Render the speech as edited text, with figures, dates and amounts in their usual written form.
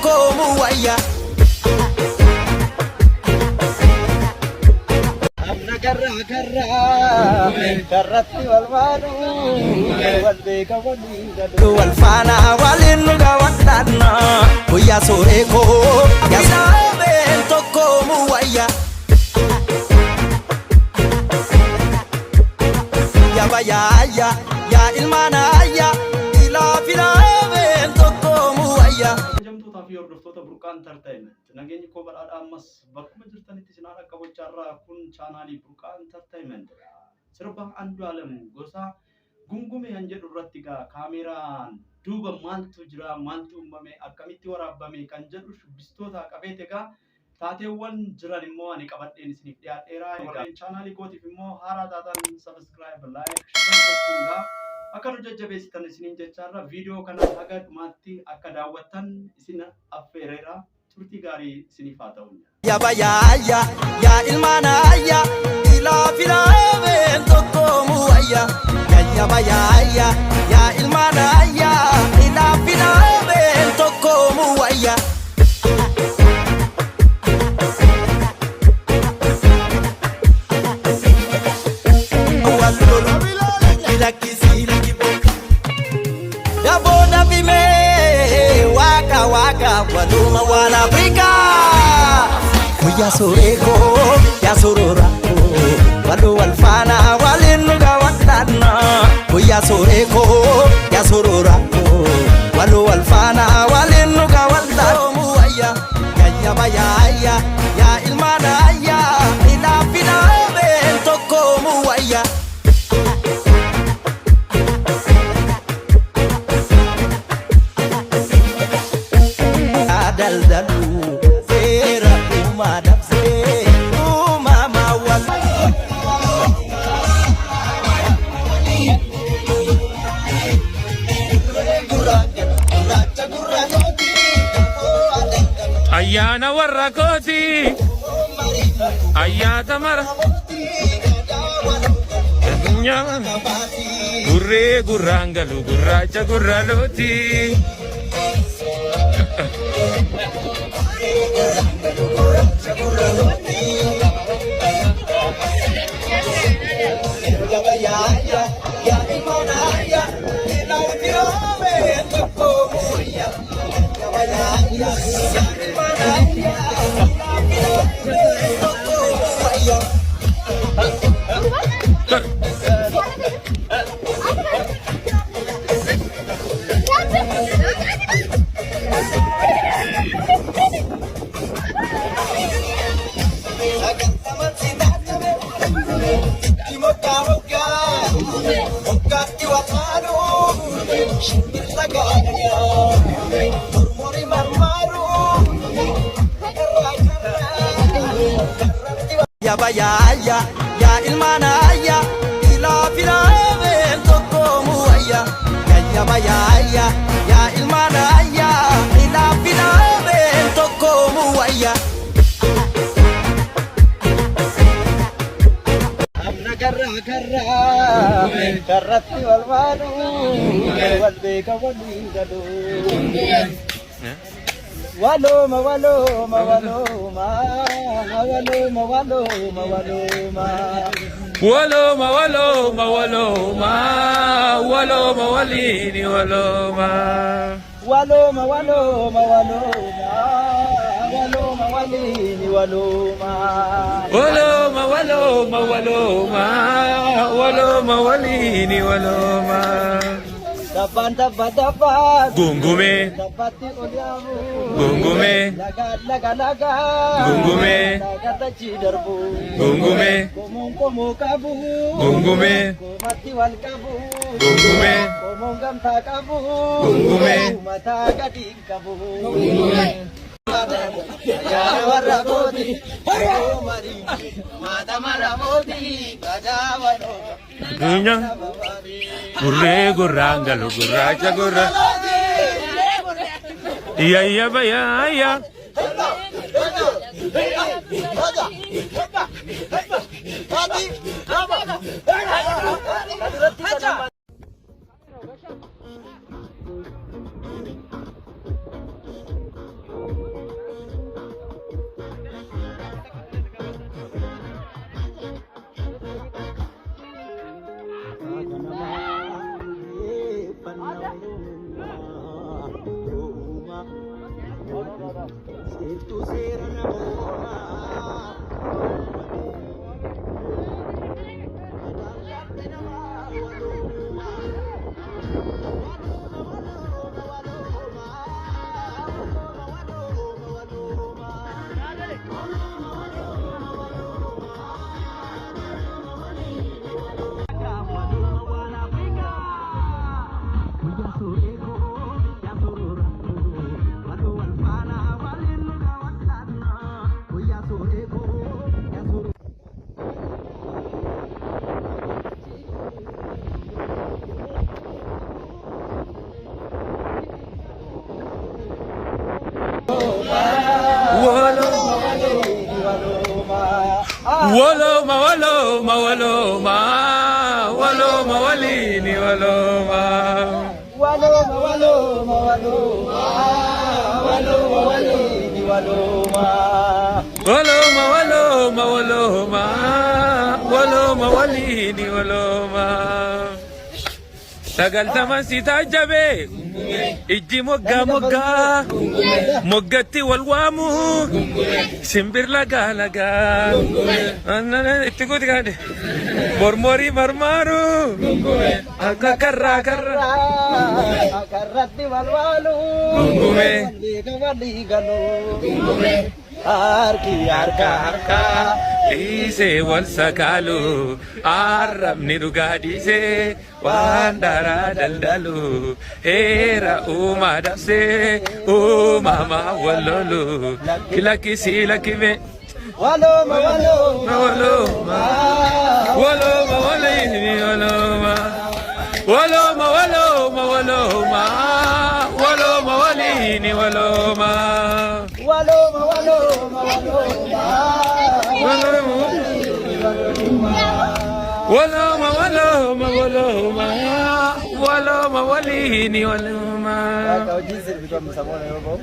tokko muwayya amna karra karratti wal maanu wal beeka wal faana walin nuga waddanna guyyaa sooree koo yasaabeen tokko muwayya ya ilmaanayya ilaa filaabeen tokko muwayya. Jamtootaa fi hordoftoota Burqaa Entertainment nageenyi koo badhaadhaa ammas bakkuma jirtanitti sinaa akka bochaarraa kun chaanaalii Burqaa Entertainment sirba Andu'aalem Gosaa Gungumee kan jedhu irratti gaa kaameraan duuba maaltu jira maaltu uumame akkamitti waraabame kan jedhu shubbistoota qabeete gaa taateewwan jiran immoo ani qabadheen isiniif dhiyaadheeraa warreen chaanaalii kootiif immoo haaraa taatan subscribe like share gochuudha akka nu jajjabeessitan isiniin jechaarra viidiyoo kana haga dhumaatti akka daawwattan isin affeereera turtii gaarii isiniif haa ta'u. Ya ilmaanayya ilaa filaabeen tokko muwayya ya ilmaanayya ilaa filaabeen tokko muwayya. Waluma wala Afrika Kuya soreko ya sorora Walu walfana walinuga wadana Kuya soreko ya sorora Walu walfana walinuga wadana Muwaya ya bayaya ya ilmanaya ila finabe toko muwaya daldalu sera umadap se umama wal Ayana warrakoti ayata mara gurre gurrangalu gurracha gurraloti Ya bayaya ya ilmanaya ila filaben tokko muwayya ya bayaya ya ilmanaya ila filaben tokko muwayya amna karratti wal maanu wal beeka wali gadu waloma waloma waloma waloma waloma waloma waloma waloma waloma waloma walini waloma waloma waloma waloma waloma walini waloma waloma waloma waloma waloma walini waloma Dapan Gungume Dapati olyamu Gungume Laga Gungume Tachi darbu Gungume Komo kabu Gungume Komati wal kabu Gungume Komong gamta kabu Gungume Mata gading kabu Gungume Ya warabodi Hayo mari Mata marabodi Kajawado Dunya Gurre gurrangalu gurracha gurra iya bayaya Itu serana bola. Waloma waloma waloma waloma walini waloma waloma waloma waloma waloma walini waloma waloma waloma waloma waloma walini waloma sagaltaman si tajabe ijji mogga mogga moggatti walwaamu simbir laga laga itti guuti kaade mormori marmaru akka karra karra karratti walwalu waliigalo Harki harka harka dhiise wal sakaalu arrabni dhugaa dhiise waan daraa daldalu heera uumaa dabsee uumamaa wallolu lakkisi lakkime waloma waloma waloma waloma walini waloma waloma waloma waloma waloma walini waloma waloma waloma waloma waloma waloma waloma waloma walini waloma kau jinsi vitu msamona yobo